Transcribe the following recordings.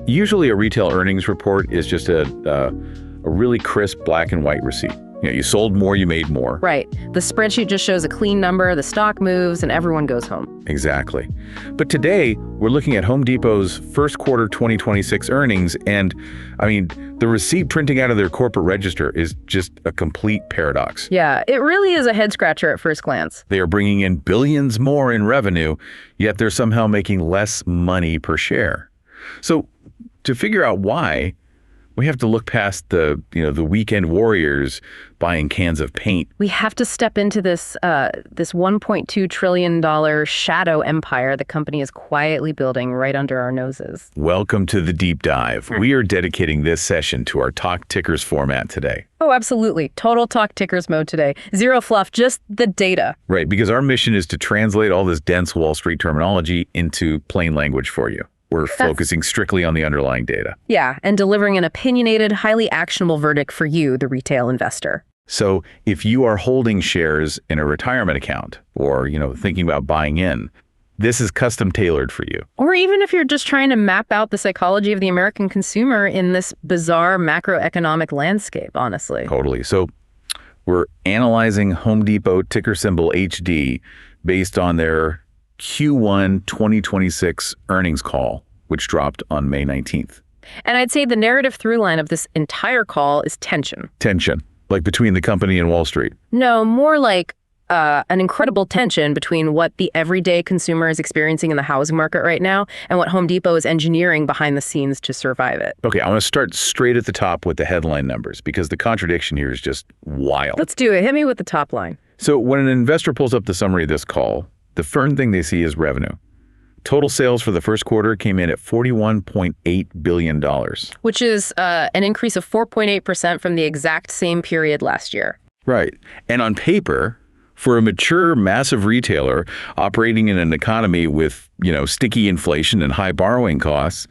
Usually a retail earnings report is just a really crisp black and white receipt. You sold more, you made more. Right. The spreadsheet just shows a clean number, the stock moves, and everyone goes home. Exactly. But today, we're looking at Home Depot's first quarter 2026 earnings, and the receipt printing out of their corporate register is just a complete paradox. Yeah, it really is a head-scratcher at first glance. They are bringing in billions more in revenue, yet they're somehow making less money per share. So, to figure out why, we have to look past the weekend warriors buying cans of paint. We have to step into this $1.2 trillion shadow empire the company is quietly building right under our noses. Welcome to the deep dive. We are dedicating this session to our Talk Tickers format today. Oh, absolutely. Total Talk Tickers mode today. Zero fluff, just the data. Right, because our mission is to translate all this dense Wall Street terminology into plain language for you. We're focusing strictly on the underlying data. Yeah, and delivering an opinionated, highly actionable verdict for you, the retail investor. So if you are holding shares in a retirement account or, thinking about buying in, this is custom tailored for you. Or even if you're just trying to map out the psychology of the American consumer in this bizarre macroeconomic landscape, honestly. Totally. So we're analyzing Home Depot ticker symbol HD based on their Q1 2026 earnings call, which dropped on May 19th. And I'd say the narrative through line of this entire call is tension. Tension, like between the company and Wall Street. No, more like an incredible tension between what the everyday consumer is experiencing in the housing market right now and what Home Depot is engineering behind the scenes to survive it. Okay, I want to start straight at the top with the headline numbers because the contradiction here is just wild. Let's do it. Hit me with the top line. So when an investor pulls up the summary of this call, the first thing they see is revenue. Total sales for the first quarter came in at $41.8 billion. Which is an increase of 4.8% from the exact same period last year. Right. And on paper, for a mature, massive retailer operating in an economy with, sticky inflation and high borrowing costs,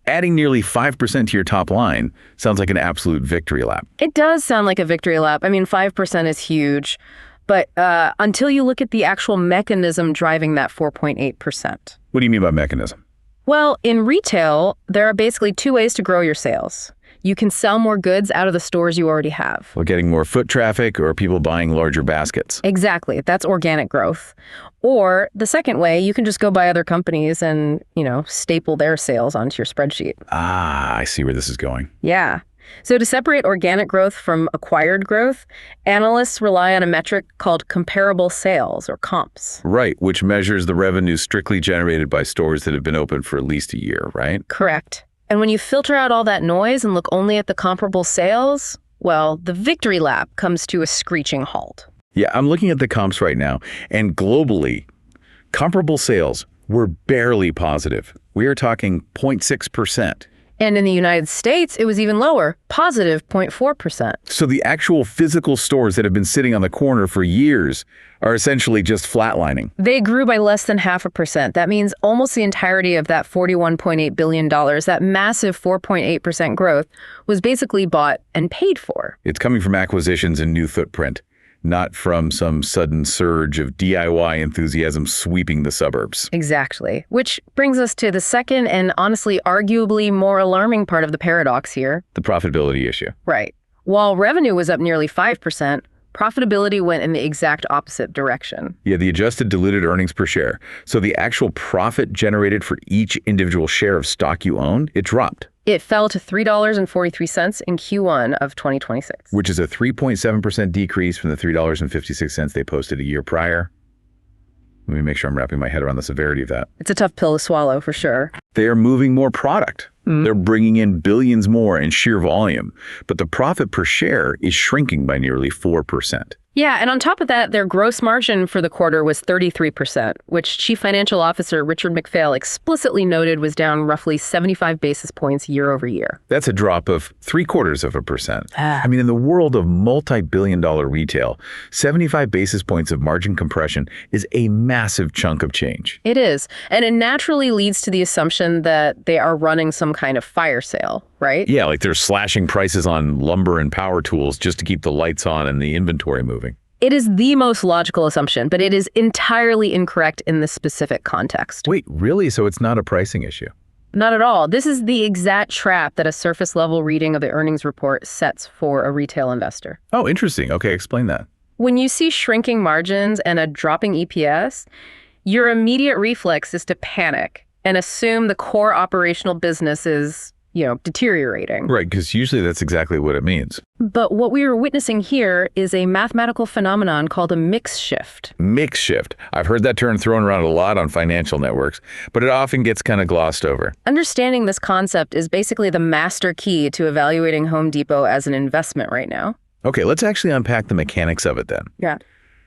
adding nearly 5% to your top line sounds like an absolute victory lap. It does sound like a victory lap. 5% is huge. But until you look at the actual mechanism driving that 4.8%. What do you mean by mechanism? Well, in retail, there are basically two ways to grow your sales. You can sell more goods out of the stores you already have. Well, getting more foot traffic or people buying larger baskets. Exactly. That's organic growth. Or the second way, you can just go buy other companies and, staple their sales onto your spreadsheet. Ah, I see where this is going. Yeah. So to separate organic growth from acquired growth, analysts rely on a metric called comparable sales, or comps. Right, which measures the revenue strictly generated by stores that have been open for at least a year, right? Correct. And when you filter out all that noise and look only at the comparable sales, well, the victory lap comes to a screeching halt. Yeah, I'm looking at the comps right now, and globally, comparable sales were barely positive. We are talking 0.6%. And in the United States, it was even lower, positive 0.4%. So the actual physical stores that have been sitting on the corner for years are essentially just flatlining. They grew by less than 0.5%. That means almost the entirety of that $41.8 billion, that massive 4.8% growth, was basically bought and paid for. It's coming from acquisitions and new footprint, not from some sudden surge of DIY enthusiasm sweeping the suburbs. Exactly. Which brings us to the second and honestly arguably more alarming part of the paradox here. The profitability issue. Right. While revenue was up nearly 5%, profitability went in the exact opposite direction. Yeah, the adjusted diluted earnings per share. So the actual profit generated for each individual share of stock you own, it dropped. It fell to $3.43 in Q1 of 2026. Which is a 3.7% decrease from the $3.56 they posted a year prior. Let me make sure I'm wrapping my head around the severity of that. It's a tough pill to swallow, for sure. They are moving more product. They're bringing in billions more in sheer volume, but the profit per share is shrinking by nearly 4%. Yeah, and on top of that, their gross margin for the quarter was 33%, which Chief Financial Officer Richard McPhail explicitly noted was down roughly 75 basis points year over year. That's a drop of 0.75%. In the world of multi-billion-dollar retail, 75 basis points of margin compression is a massive chunk of change. It is, and it naturally leads to the assumption that they are running some kind of fire sale, right? Yeah, like they're slashing prices on lumber and power tools just to keep the lights on and the inventory moving. It is the most logical assumption, but it is entirely incorrect in this specific context. Wait, really? So it's not a pricing issue? Not at all. This is the exact trap that a surface-level reading of the earnings report sets for a retail investor. Oh, interesting. Okay, explain that. When you see shrinking margins and a dropping EPS, your immediate reflex is to panic and assume the core operational business is, deteriorating. Right, because usually that's exactly what it means. But what we are witnessing here is a mathematical phenomenon called a mix shift. Mix shift. I've heard that term thrown around a lot on financial networks, but it often gets kind of glossed over. Understanding this concept is basically the master key to evaluating Home Depot as an investment right now. Okay, let's actually unpack the mechanics of it then. Yeah.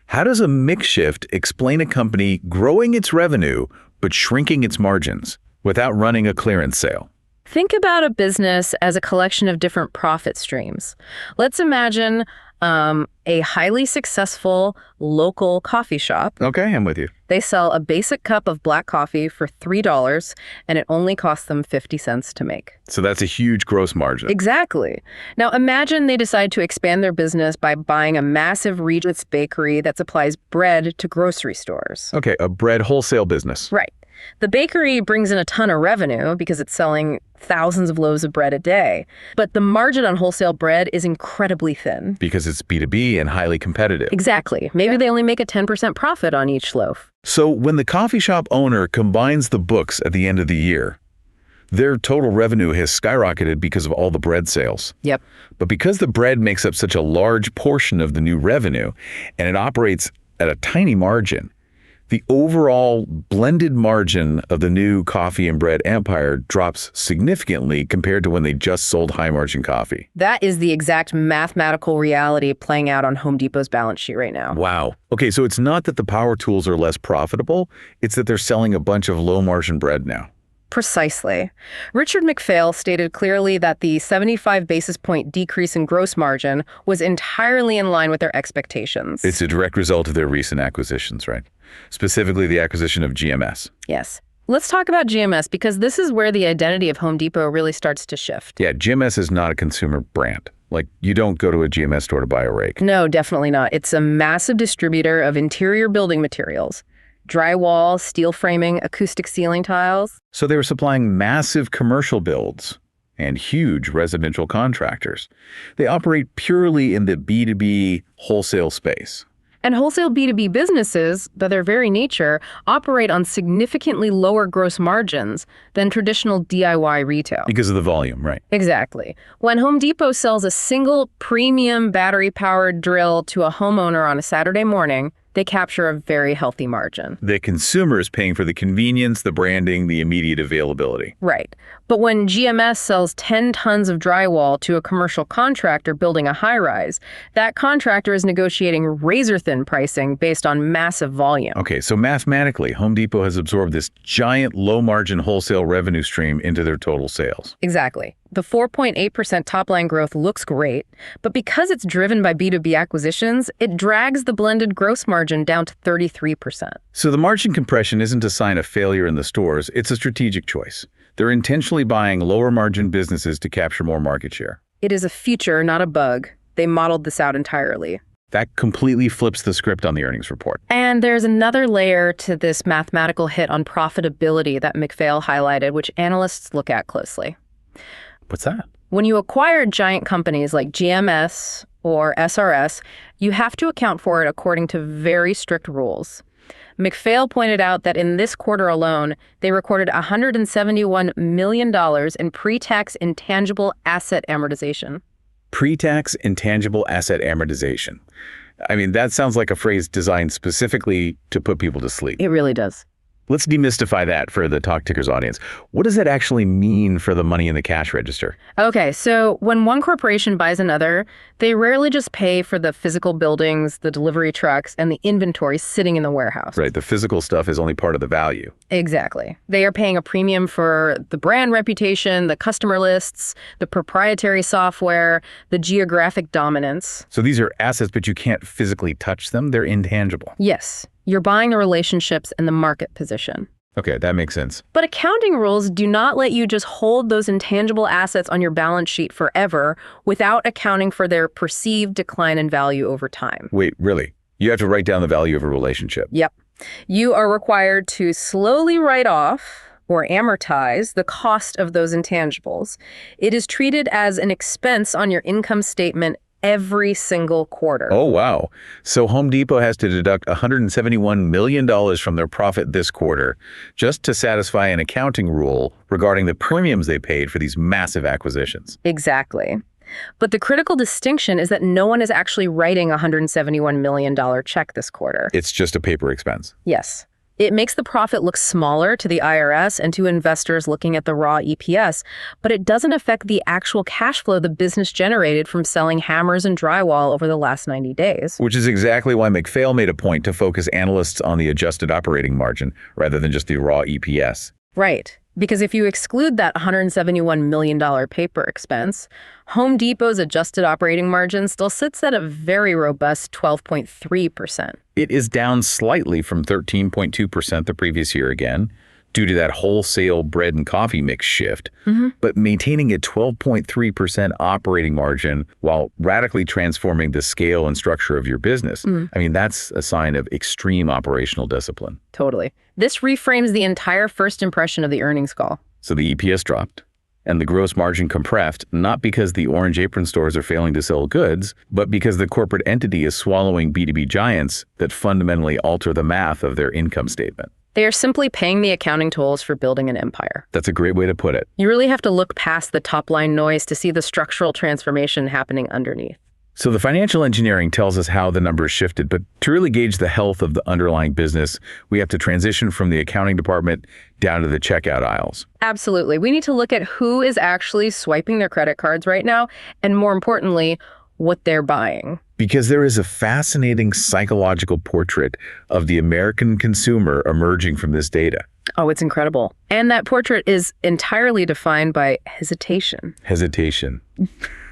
How does a mix shift explain a company growing its revenue but shrinking its margins without running a clearance sale? Think about a business as a collection of different profit streams. Let's imagine a highly successful local coffee shop. Okay, I'm with you. They sell a basic cup of black coffee for $3, and it only costs them 50 cents to make. So that's a huge gross margin. Exactly. Now imagine they decide to expand their business by buying a massive Regis bakery that supplies bread to grocery stores. Okay, a bread wholesale business. Right. The bakery brings in a ton of revenue because it's selling thousands of loaves of bread a day. But the margin on wholesale bread is incredibly thin. Because it's B2B and highly competitive. Exactly. Maybe they only make a 10% profit on each loaf. So when the coffee shop owner combines the books at the end of the year, their total revenue has skyrocketed because of all the bread sales. Yep. But because the bread makes up such a large portion of the new revenue and it operates at a tiny margin, the overall blended margin of the new coffee and bread empire drops significantly compared to when they just sold high-margin coffee. That is the exact mathematical reality playing out on Home Depot's balance sheet right now. Wow. Okay, so it's not that the power tools are less profitable, it's that they're selling a bunch of low-margin bread now. Precisely. Richard McPhail stated clearly that the 75 basis point decrease in gross margin was entirely in line with their expectations. It's a direct result of their recent acquisitions, right? Specifically the acquisition of GMS. Yes. Let's talk about GMS because this is where the identity of Home Depot really starts to shift. Yeah, GMS is not a consumer brand. Like, you don't go to a GMS store to buy a rake. No, definitely not. It's a massive distributor of interior building materials. Drywall, steel framing, acoustic ceiling tiles. So they were supplying massive commercial builds and huge residential contractors. They operate purely in the B2B wholesale space. And wholesale B2B businesses, by their very nature, operate on significantly lower gross margins than traditional DIY retail. Because of the volume, right? Exactly. When Home Depot sells a single premium battery-powered drill to a homeowner on a Saturday morning, they capture a very healthy margin. The consumer is paying for the convenience, the branding, the immediate availability. Right. But when GMS sells 10 tons of drywall to a commercial contractor building a high-rise, that contractor is negotiating razor-thin pricing based on massive volume. Okay, so mathematically, Home Depot has absorbed this giant low-margin wholesale revenue stream into their total sales. Exactly. The 4.8% top-line growth looks great, but because it's driven by B2B acquisitions, it drags the blended gross margin down to 33%. So the margin compression isn't a sign of failure in the stores, it's a strategic choice. They're intentionally buying lower-margin businesses to capture more market share. It is a feature, not a bug. They modeled this out entirely. That completely flips the script on the earnings report. And there's another layer to this mathematical hit on profitability that McPhail highlighted, which analysts look at closely. What's that? When you acquire giant companies like GMS or SRS, you have to account for it according to very strict rules. McPhail pointed out that in this quarter alone, they recorded $171 million in pre-tax intangible asset amortization. Pre-tax intangible asset amortization. I mean, that sounds like a phrase designed specifically to put people to sleep. It really does. Let's demystify that for the Talk Tickers audience. What does that actually mean for the money in the cash register? Okay, so when one corporation buys another, they rarely just pay for the physical buildings, the delivery trucks, and the inventory sitting in the warehouse. Right, the physical stuff is only part of the value. Exactly. They are paying a premium for the brand reputation, the customer lists, the proprietary software, the geographic dominance. So these are assets, but you can't physically touch them. They're intangible. Yes. You're buying the relationships and the market position. Okay, that makes sense. But accounting rules do not let you just hold those intangible assets on your balance sheet forever without accounting for their perceived decline in value over time. Wait, really? You have to write down the value of a relationship? Yep. You are required to slowly write off or amortize the cost of those intangibles, it is treated as an expense on your income statement every single quarter. Oh, wow. So Home Depot has to deduct $171 million from their profit this quarter just to satisfy an accounting rule regarding the premiums they paid for these massive acquisitions. Exactly. But the critical distinction is that no one is actually writing a $171 million check this quarter. It's just a paper expense. Yes. It makes the profit look smaller to the IRS and to investors looking at the raw EPS, but it doesn't affect the actual cash flow the business generated from selling hammers and drywall over the last 90 days. Which is exactly why McPhail made a point to focus analysts on the adjusted operating margin rather than just the raw EPS. Right. Because if you exclude that $171 million paper expense, Home Depot's adjusted operating margin still sits at a very robust 12.3%. It is down slightly from 13.2% the previous year again, due to that wholesale bread and coffee mix shift, but maintaining a 12.3% operating margin while radically transforming the scale and structure of your business. I mean, that's a sign of extreme operational discipline. Totally. This reframes the entire first impression of the earnings call. So the EPS dropped, and the gross margin compressed, not because the orange apron stores are failing to sell goods, but because the corporate entity is swallowing B2B giants that fundamentally alter the math of their income statement. They are simply paying the accounting tools for building an empire. That's a great way to put it. You really have to look past the top-line noise to see the structural transformation happening underneath. So the financial engineering tells us how the numbers shifted, but to really gauge the health of the underlying business, we have to transition from the accounting department down to the checkout aisles. Absolutely. We need to look at who is actually swiping their credit cards right now, and more importantly, what they're buying. Because there is a fascinating psychological portrait of the American consumer emerging from this data. Oh, it's incredible. And that portrait is entirely defined by hesitation. Hesitation.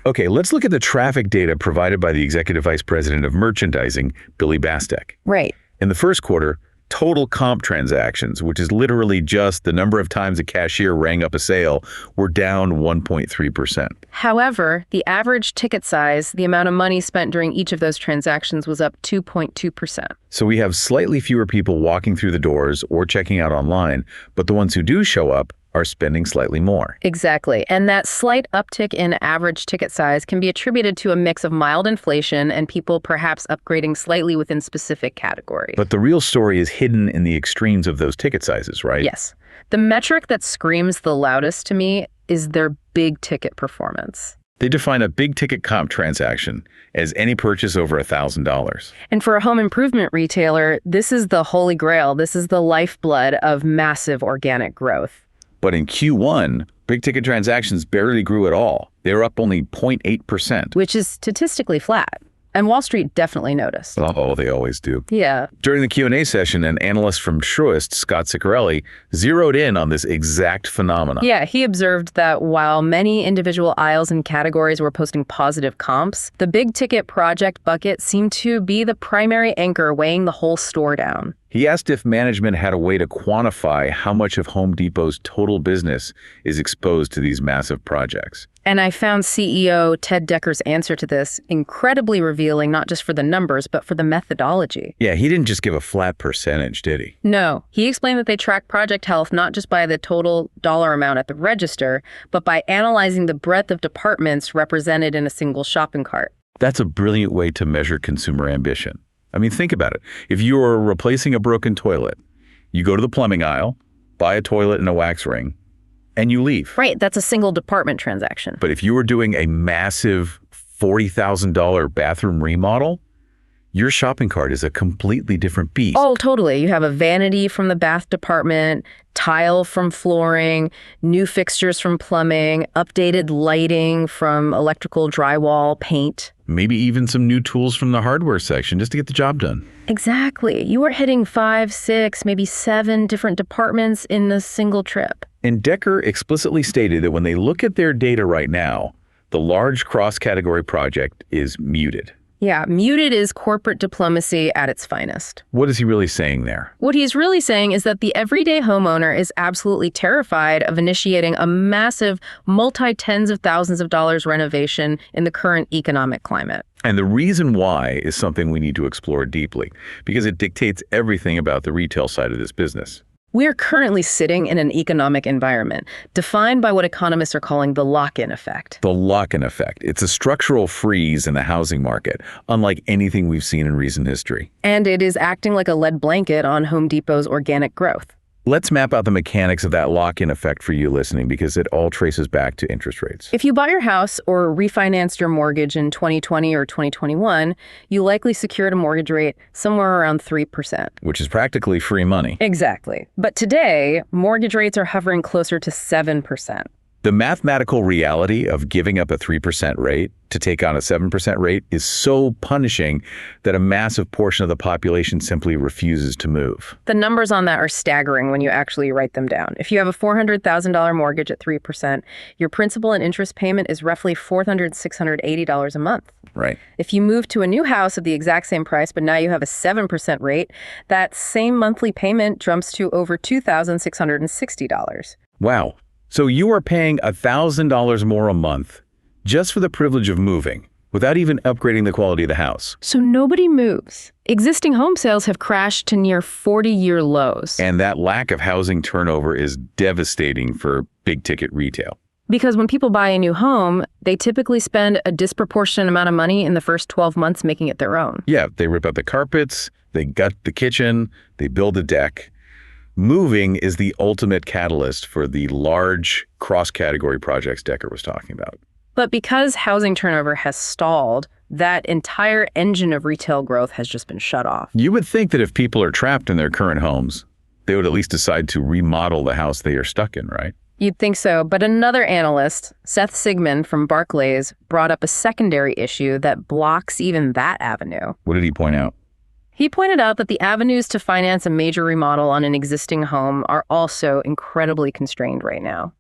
Okay, let's look at the traffic data provided by the Executive Vice President of Merchandising, Billy Bastek. Right. In the first quarter, total comp transactions, which is literally just the number of times a cashier rang up a sale, were down 1.3%. However, the average ticket size, the amount of money spent during each of those transactions, was up 2.2%. So we have slightly fewer people walking through the doors or checking out online, but the ones who do show up are spending slightly more. Exactly. And that slight uptick in average ticket size can be attributed to a mix of mild inflation and people perhaps upgrading slightly within specific categories. But the real story is hidden in the extremes of those ticket sizes, right? Yes. The metric that screams the loudest to me is their big ticket performance. They define a big ticket comp transaction as any purchase over $1,000. And for a home improvement retailer, this is the holy grail. This is the lifeblood of massive organic growth. But in Q1, big ticket transactions barely grew at all. They were up only 0.8%. Which is statistically flat. And Wall Street definitely noticed. Oh, they always do. Yeah. During the Q&A session, an analyst from Truist, Scott Ciccarelli, zeroed in on this exact phenomenon. Yeah, he observed that while many individual aisles and categories were posting positive comps, the big ticket project bucket seemed to be the primary anchor weighing the whole store down. He asked if management had a way to quantify how much of Home Depot's total business is exposed to these massive projects. And I found CEO Ted Decker's answer to this incredibly revealing, not just for the numbers, but for the methodology. Yeah, he didn't just give a flat percentage, did he? No. He explained that they track project health not just by the total dollar amount at the register, but by analyzing the breadth of departments represented in a single shopping cart. That's a brilliant way to measure consumer ambition. I mean, think about it. If you are replacing a broken toilet, you go to the plumbing aisle, buy a toilet and a wax ring, and you leave. Right, that's a single department transaction. But if you were doing a massive $40,000 bathroom remodel, your shopping cart is a completely different beast. Oh, totally. You have a vanity from the bath department, tile from flooring, new fixtures from plumbing, updated lighting from electrical, drywall, paint. Maybe even some new tools from the hardware section just to get the job done. Exactly. You are hitting 5, 6, maybe 7 different departments in a single trip. And Decker explicitly stated that when they look at their data right now, the large cross-category project is muted. Yeah, muted is corporate diplomacy at its finest. What is he really saying there? What he's really saying is that the everyday homeowner is absolutely terrified of initiating a massive multi-tens of thousands of dollars renovation in the current economic climate. And the reason why is something we need to explore deeply, because it dictates everything about the retail side of this business. We are currently sitting in an economic environment defined by what economists are calling the lock-in effect. The lock-in effect. It's a structural freeze in the housing market, unlike anything we've seen in recent history. And it is acting like a lead blanket on Home Depot's organic growth. Let's map out the mechanics of that lock-in effect for you listening, because it all traces back to interest rates. If you bought your house or refinanced your mortgage in 2020 or 2021, you likely secured a mortgage rate somewhere around 3%. Which is practically free money. Exactly. But today, mortgage rates are hovering closer to 7%. The mathematical reality of giving up a 3% rate to take on a 7% rate is so punishing that a massive portion of the population simply refuses to move. The numbers on that are staggering when you actually write them down. If you have a $400,000 mortgage at 3%, your principal and interest payment is roughly $400, $680 a month. Right. If you move to a new house at the exact same price, but now you have a 7% rate, that same monthly payment jumps to over $2,660. Wow. So you are paying $1,000 more a month just for the privilege of moving, without even upgrading the quality of the house. So nobody moves. Existing home sales have crashed to near 40-year lows. And that lack of housing turnover is devastating for big-ticket retail. Because when people buy a new home, they typically spend a disproportionate amount of money in the first 12 months making it their own. Yeah, they rip out the carpets, they gut the kitchen, they build a deck. Moving is the ultimate catalyst for the large cross-category projects Decker was talking about. But because housing turnover has stalled, that entire engine of retail growth has just been shut off. You would think that if people are trapped in their current homes, they would at least decide to remodel the house they are stuck in, right? You'd think so, but another analyst, Seth Sigman from Barclays, brought up a secondary issue that blocks even that avenue. What did he point out? He pointed out that the avenues to finance a major remodel on an existing home are also incredibly constrained right now.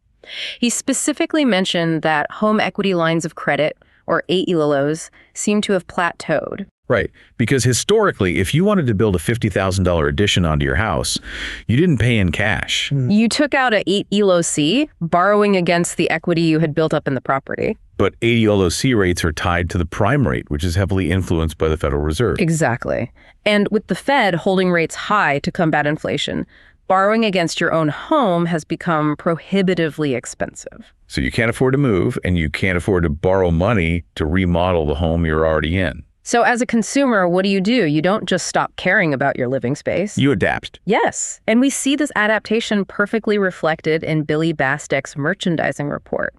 He specifically mentioned that home equity lines of credit, or AELOs, seem to have plateaued. Right, because historically, if you wanted to build a $50,000 addition onto your house, you didn't pay in cash. You took out a 8 ELO-C, borrowing against the equity you had built up in the property. But AELO-C rates are tied to the prime rate, which is heavily influenced by the Federal Reserve. Exactly. And with the Fed holding rates high to combat inflation, borrowing against your own home has become prohibitively expensive. So you can't afford to move, and you can't afford to borrow money to remodel the home you're already in. So as a consumer, what do? You don't just stop caring about your living space. You adapt. Yes. And we see this adaptation perfectly reflected in Billy Bastek's merchandising report.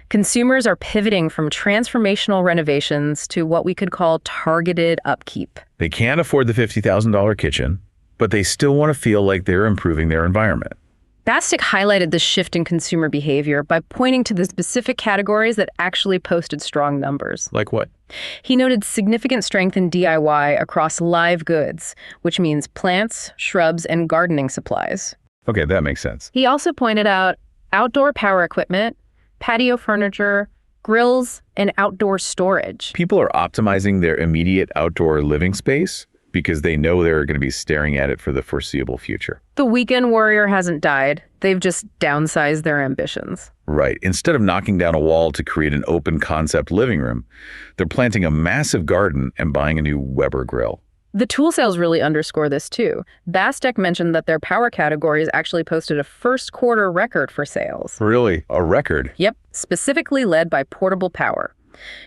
Consumers are pivoting from transformational renovations to what we could call targeted upkeep. They can't afford the $50,000 kitchen, but they still want to feel like they're improving their environment. Bastek highlighted this shift in consumer behavior by pointing to the specific categories that actually posted strong numbers. Like what? He noted significant strength in DIY across live goods, which means plants, shrubs, and gardening supplies. Okay, that makes sense. He also pointed out outdoor power equipment, patio furniture, grills, and outdoor storage. People are optimizing their immediate outdoor living space because they know they're going to be staring at it for the foreseeable future. The weekend warrior hasn't died. They've just downsized their ambitions. Right. Instead of knocking down a wall to create an open concept living room, they're planting a massive garden and buying a new Weber grill. The tool sales really underscore this too. Bastek mentioned that their power categories actually posted a first quarter record for sales. Really? A record? Yep, specifically led by portable power.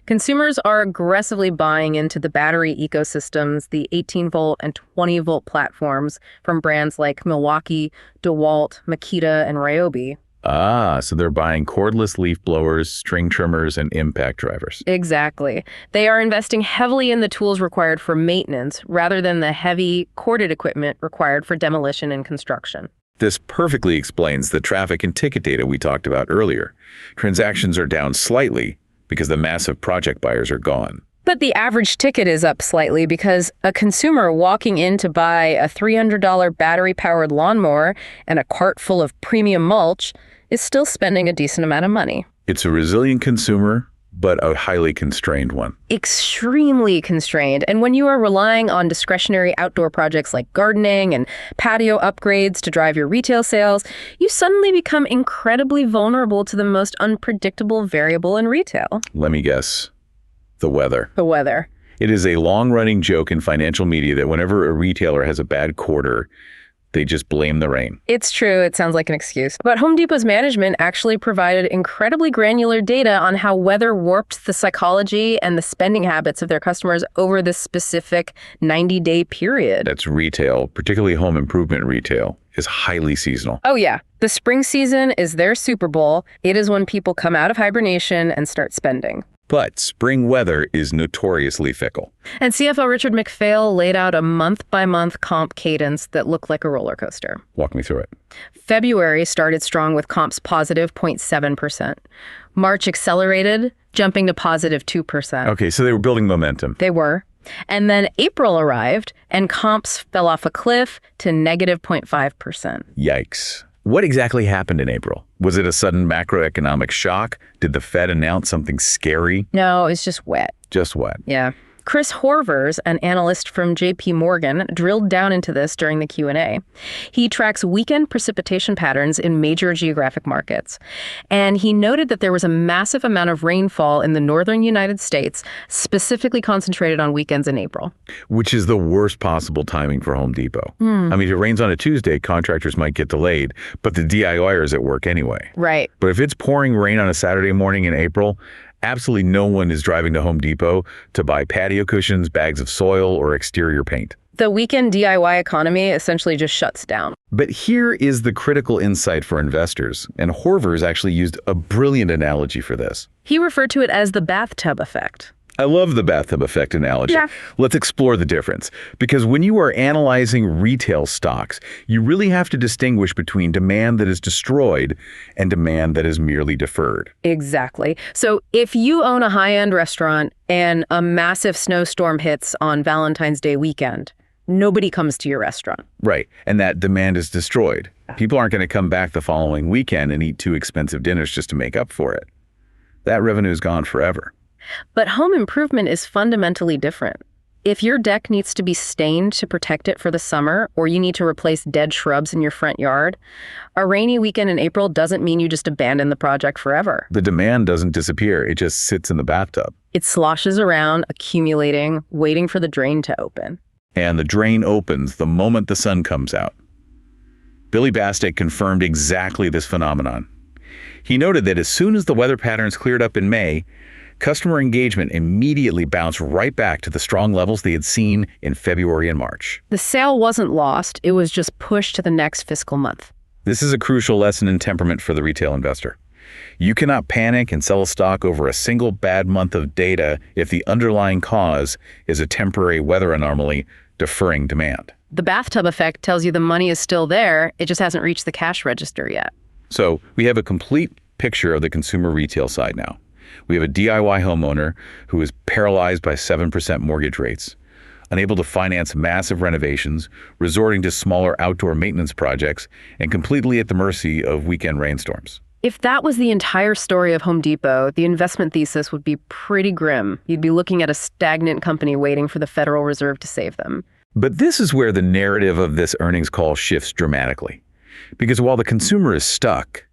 Consumers are aggressively buying into the battery ecosystems, the 18-volt and 20-volt platforms from brands like Milwaukee, DeWalt, Makita, and Ryobi. Ah, so they're buying cordless leaf blowers, string trimmers, and impact drivers. Exactly. They are investing heavily in the tools required for maintenance rather than the heavy, corded equipment required for demolition and construction. This perfectly explains the traffic and ticket data we talked about earlier. Transactions are down slightly because the massive project buyers are gone. But the average ticket is up slightly because a consumer walking in to buy a $300 battery-powered lawnmower and a cart full of premium mulch is still spending a decent amount of money. It's a resilient consumer, but a highly constrained one. Extremely constrained. And when you are relying on discretionary outdoor projects like gardening and patio upgrades to drive your retail sales, you suddenly become incredibly vulnerable to the most unpredictable variable in retail. Let me guess. The weather. The weather. It is a long-running joke in financial media that whenever a retailer has a bad quarter, They just blame the rain. It's true. It sounds like an excuse. But Home Depot's management actually provided incredibly granular data on how weather warped the psychology and the spending habits of their customers over this specific 90-day period. That's retail, particularly home improvement retail, is highly seasonal. Oh, yeah. The spring season is their Super Bowl. It is when people come out of hibernation and start spending. But spring weather is notoriously fickle. And CFO Richard McPhail laid out a month-by-month comp cadence that looked like a roller coaster. Walk me through it. February started strong with comps positive 0.7%. March accelerated, jumping to positive 2%. Okay, so they were building momentum. They were. And then April arrived, and comps fell off a cliff to negative 0.5%. Yikes. What exactly happened in April? Was it a sudden macroeconomic shock? Did the Fed announce something scary? No, it's just wet. Just what? Yeah. Chris Horvers, an analyst from J.P. Morgan, drilled down into this during the Q&A. He tracks weekend precipitation patterns in major geographic markets. And he noted that there was a massive amount of rainfall in the northern United States, specifically concentrated on weekends in April. Which is the worst possible timing for Home Depot. I mean, if it rains on a Tuesday, contractors might get delayed, but the DIYer is at work anyway. Right. But if it's pouring rain on a Saturday morning in April, absolutely no one is driving to Home Depot to buy patio cushions, bags of soil, or exterior paint. The weekend DIY economy essentially just shuts down. But here is the critical insight for investors, and Horvers actually used a brilliant analogy for this. He referred to it as the bathtub effect. I love the bathtub effect analogy. Yeah. Let's explore the difference. Because when you are analyzing retail stocks, you really have to distinguish between demand that is destroyed and demand that is merely deferred. Exactly. So if you own a high-end restaurant and a massive snowstorm hits on Valentine's Day weekend, nobody comes to your restaurant. Right. And that demand is destroyed. People aren't going to come back the following weekend and eat 2 expensive dinners just to make up for it. That revenue is gone forever. But home improvement is fundamentally different. If your deck needs to be stained to protect it for the summer, or you need to replace dead shrubs in your front yard, a rainy weekend in April doesn't mean you just abandon the project forever. The demand doesn't disappear. It just sits in the bathtub. It sloshes around, accumulating, waiting for the drain to open. And the drain opens the moment the sun comes out. Billy Bastek confirmed exactly this phenomenon. He noted that as soon as the weather patterns cleared up in May, customer engagement immediately bounced right back to the strong levels they had seen in February and March. The sale wasn't lost, it was just pushed to the next fiscal month. This is a crucial lesson in temperament for the retail investor. You cannot panic and sell a stock over a single bad month of data if the underlying cause is a temporary weather anomaly deferring demand. The bathtub effect tells you the money is still there, it just hasn't reached the cash register yet. So we have a complete picture of the consumer retail side now. We have a DIY homeowner who is paralyzed by 7% mortgage rates, unable to finance massive renovations, resorting to smaller outdoor maintenance projects, and completely at the mercy of weekend rainstorms. If that was the entire story of Home Depot, the investment thesis would be pretty grim. You'd be looking at a stagnant company waiting for the Federal Reserve to save them. But this is where the narrative of this earnings call shifts dramatically. Because while the consumer is stuck,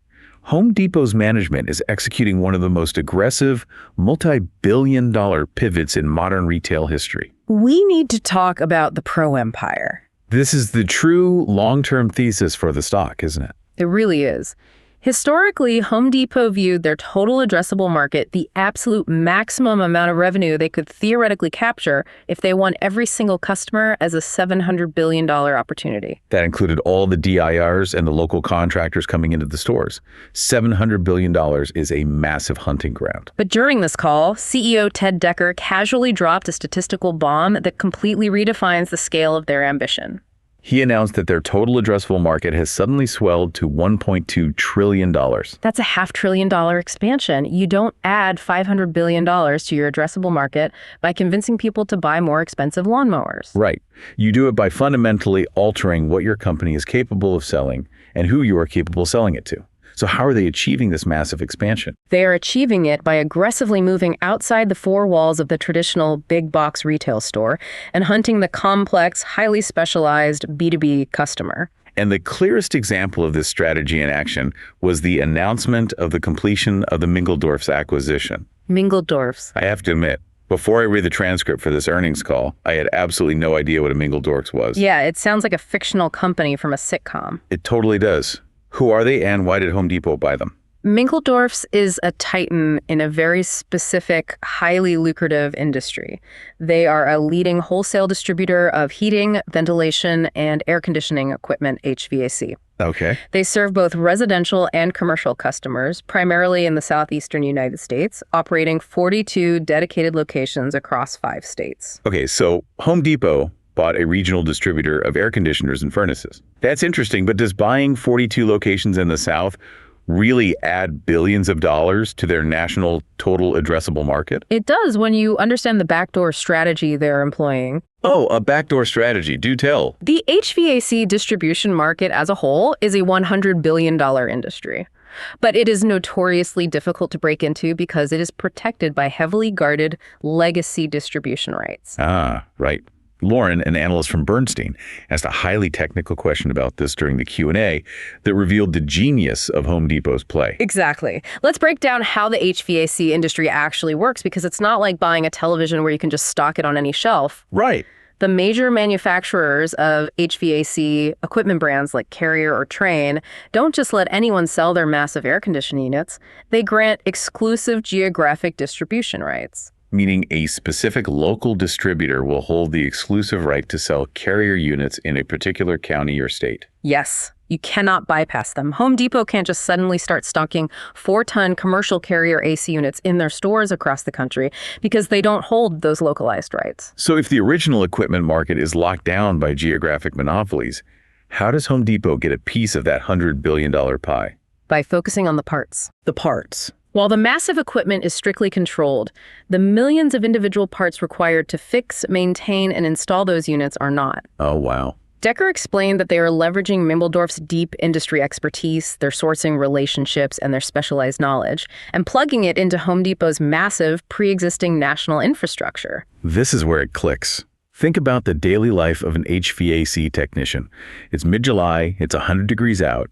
Home Depot's management is executing one of the most aggressive, multi-billion-dollar pivots in modern retail history. We need to talk about the Pro Empire. This is the true long-term thesis for the stock, isn't it? It really is. Historically, Home Depot viewed their total addressable market, the absolute maximum amount of revenue they could theoretically capture if they won every single customer, as a $700 billion opportunity. That included all the DIRs and the local contractors coming into the stores. $700 billion is a massive hunting ground. But during this call, CEO Ted Decker casually dropped a statistical bomb that completely redefines the scale of their ambition. He announced that their total addressable market has suddenly swelled to $1.2 trillion. That's a $500 billion expansion. You don't add $500 billion to your addressable market by convincing people to buy more expensive lawnmowers. Right. You do it by fundamentally altering what your company is capable of selling and who you are capable of selling it to. So how are they achieving this massive expansion? They are achieving it by aggressively moving outside the four walls of the traditional big box retail store and hunting the complex, highly specialized B2B customer. And the clearest example of this strategy in action was the announcement of the completion of the Mingledorff's acquisition. Mingledorff's. I have to admit, Before I read the transcript for this earnings call, I had absolutely no idea what a Mingledorff's was. Yeah, it sounds like a fictional company from a sitcom. It totally does. Who are they and why did Home Depot buy them? Mingledorff's is a titan in a very specific, highly lucrative industry. They are a leading wholesale distributor of heating, ventilation, and air conditioning equipment, HVAC. Okay. They serve both residential and commercial customers, primarily in the southeastern United States, operating 42 dedicated locations across 5 states. Okay, so Home Depot bought a regional distributor of air conditioners and furnaces. That's interesting, but does buying 42 locations in the South really add billions of dollars to their national total addressable market? It does when you understand the backdoor strategy they're employing. Oh, a backdoor strategy. Do tell. The HVAC distribution market as a whole is a $100 billion industry. But it is notoriously difficult to break into because it is protected by heavily guarded legacy distribution rights. Ah, right. Lauren, an analyst from Bernstein, asked a highly technical question about this during the Q&A that revealed the genius of Home Depot's play. Exactly. Let's break down how the HVAC industry actually works, because it's not like buying a television where you can just stock it on any shelf. Right. The major manufacturers of HVAC equipment brands like Carrier or Trane don't just let anyone sell their massive air conditioning units. They grant exclusive geographic distribution rights. Meaning a specific local distributor will hold the exclusive right to sell Carrier units in a particular county or state. Yes, you cannot bypass them. Home Depot can't just suddenly start stocking 4-ton commercial Carrier AC units in their stores across the country because they don't hold those localized rights. So if the original equipment market is locked down by geographic monopolies, how does Home Depot get a piece of that $100 billion pie? By focusing on the parts. The parts. While the massive equipment is strictly controlled, the millions of individual parts required to fix, maintain, and install those units are not. Oh, wow. Decker explained that they are leveraging Mingledorff's deep industry expertise, their sourcing relationships, and their specialized knowledge, and plugging it into Home Depot's massive, pre-existing national infrastructure. This is where it clicks. Think about the daily life of an HVAC technician. It's mid-July, it's 100 degrees out,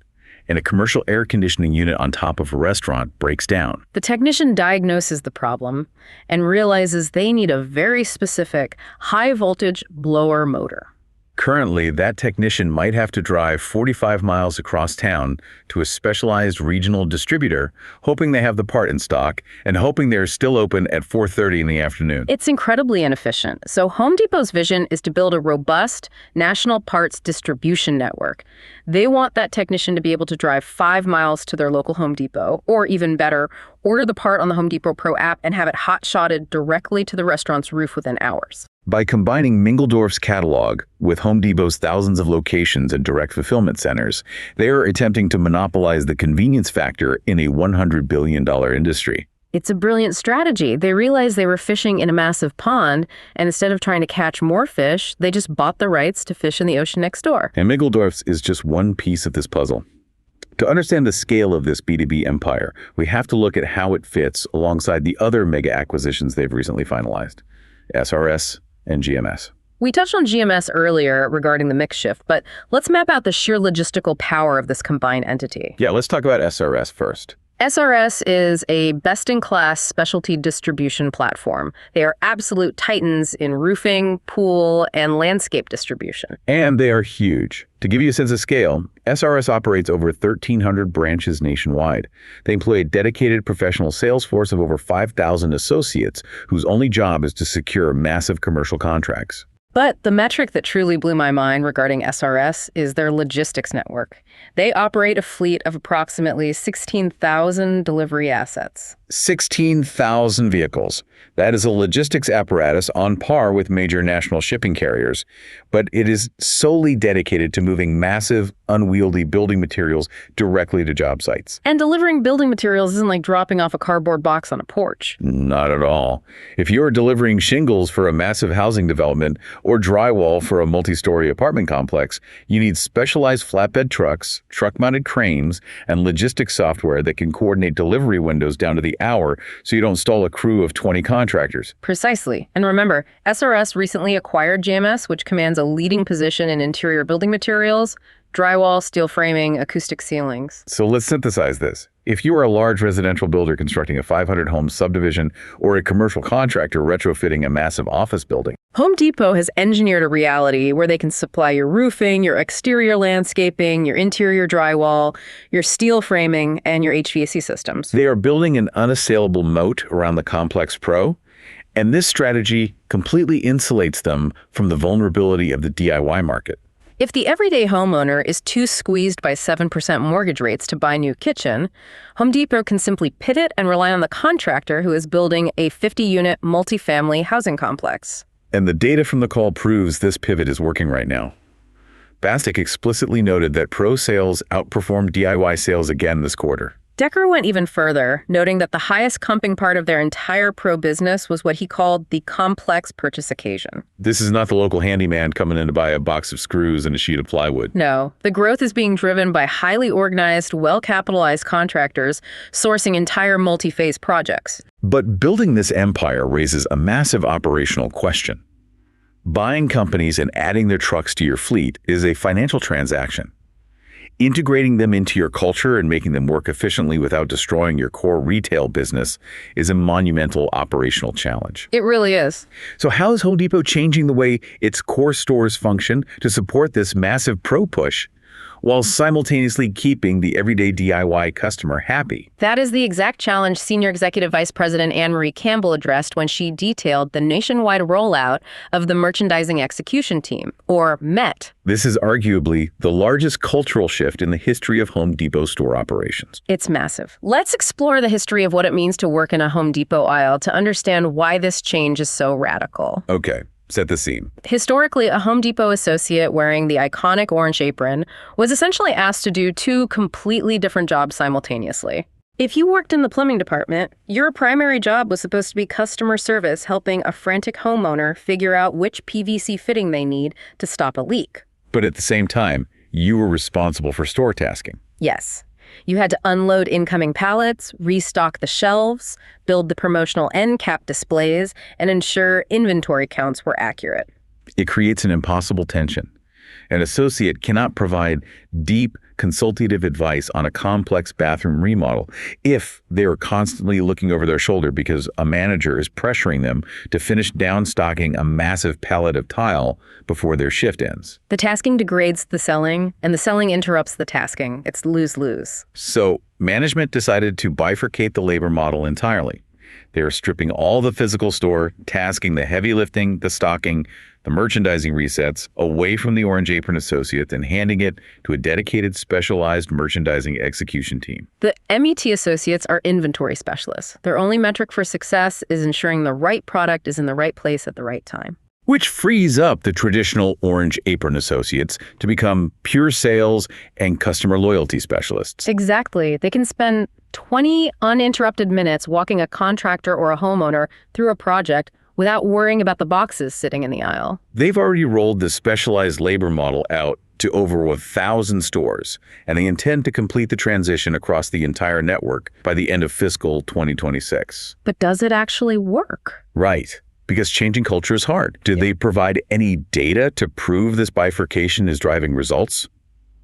and a commercial air conditioning unit on top of a restaurant breaks down. The technician diagnoses the problem and realizes they need a very specific, high-voltage blower motor. Currently, that technician might have to drive 45 miles across town to a specialized regional distributor, hoping they have the part in stock and hoping they're still open at 4:30 in the afternoon. It's incredibly inefficient. So Home Depot's vision is to build a robust national parts distribution network. They want that technician to be able to drive 5 miles to their local Home Depot, or even better, order the part on the Home Depot Pro app and have it hot-shotted directly to the restaurant's roof within hours. By combining Mingledorff's catalog with Home Depot's thousands of locations and direct fulfillment centers, they are attempting to monopolize the convenience factor in a $100 billion industry. It's a brilliant strategy. They realized they were fishing in a massive pond, and instead of trying to catch more fish, they just bought the rights to fish in the ocean next door. And Mingledorff's is just one piece of this puzzle. To understand the scale of this B2B empire, we have to look at how it fits alongside the other mega acquisitions they've recently finalized, SRS and GMS. We touched on GMS earlier regarding the mix shift, but let's map out the sheer logistical power of this combined entity. Yeah, let's talk about SRS first. SRS is a best-in-class specialty distribution platform. They are absolute titans in roofing, pool, and landscape distribution. And they are huge. To give you a sense of scale, SRS operates over 1,300 branches nationwide. They employ a dedicated professional sales force of over 5,000 associates whose only job is to secure massive commercial contracts. But the metric that truly blew my mind regarding SRS is their logistics network. They operate a fleet of approximately 16,000 delivery assets. 16,000 vehicles. That is a logistics apparatus on par with major national shipping carriers, but it is solely dedicated to moving massive, unwieldy building materials directly to job sites. And delivering building materials isn't like dropping off a cardboard box on a porch. Not at all. If you're delivering shingles for a massive housing development or drywall for a multi-story apartment complex, you need specialized flatbed trucks, truck-mounted cranes, and logistics software that can coordinate delivery windows down to the hour so you don't stall a crew of 20 contractors. Precisely. And remember, SRS recently acquired GMS, which commands a leading position in interior building materials, drywall, steel framing, acoustic ceilings. So let's synthesize this. If you are a large residential builder constructing a 500-home subdivision or a commercial contractor retrofitting a massive office building, Home Depot has engineered a reality where they can supply your roofing, your exterior landscaping, your interior drywall, your steel framing, and your HVAC systems. they are building an unassailable moat around the complex pro, and this strategy completely insulates them from the vulnerability of the DIY market. If the everyday homeowner is too squeezed by 7% mortgage rates to buy a new kitchen, Home Depot can simply pivot and rely on the contractor who is building a 50-unit multifamily housing complex. And the data from the call proves this pivot is working right now. Bastic explicitly noted that pro sales outperformed DIY sales again this quarter. Decker went even further, noting that the highest comping part of their entire pro business was what he called the complex purchase occasion. This is not the local handyman coming in to buy a box of screws and a sheet of plywood. No, the growth is being driven by highly organized, well-capitalized contractors sourcing entire multi-phase projects. But building this empire raises a massive operational question. Buying companies and adding their trucks to your fleet is a financial transaction. Integrating them into your culture and making them work efficiently without destroying your core retail business is a monumental operational challenge. It really is. So how is Home Depot changing the way its core stores function to support this massive pro push, while simultaneously keeping the everyday DIY customer happy? That is the exact challenge Senior Executive Vice President Anne-Marie Campbell addressed when she detailed the nationwide rollout of the Merchandising Execution Team, or MET. This is arguably the largest cultural shift in the history of Home Depot store operations. It's massive. Let's explore the history of what it means to work in a Home Depot aisle to understand why this change is so radical. Okay, set the scene. Historically, a Home Depot associate wearing the iconic orange apron was essentially asked to do two completely different jobs simultaneously. If you worked in the plumbing department, your primary job was supposed to be customer service, helping a frantic homeowner figure out which PVC fitting they need to stop a leak. But at the same time, you were responsible for store tasking. Yes. You had to unload incoming pallets, restock the shelves, build the promotional end cap displays, and ensure inventory counts were accurate. It creates an impossible tension. An associate cannot provide deep, consultative advice on a complex bathroom remodel if they are constantly looking over their shoulder because a manager is pressuring them to finish downstocking a massive pallet of tile before their shift ends. The tasking degrades the selling, and the selling interrupts the tasking. It's lose-lose. So management decided to bifurcate the labor model entirely. They are stripping all the physical store, tasking the heavy lifting, the stocking, the merchandising resets away from the orange apron associate and handing it to a dedicated specialized merchandising execution team. The MET associates are inventory specialists. Their only metric for success is ensuring the right product is in the right place at the right time. Which frees up the traditional orange apron associates to become pure sales and customer loyalty specialists. Exactly. They can spend 20 uninterrupted minutes walking a contractor or a homeowner through a project without worrying about the boxes sitting in the aisle. They've already rolled the specialized labor model out to over 1,000 stores, and they intend to complete the transition across the entire network by the end of fiscal 2026. But does it actually work? Right. Because changing culture is hard. Did they provide any data to prove this bifurcation is driving results?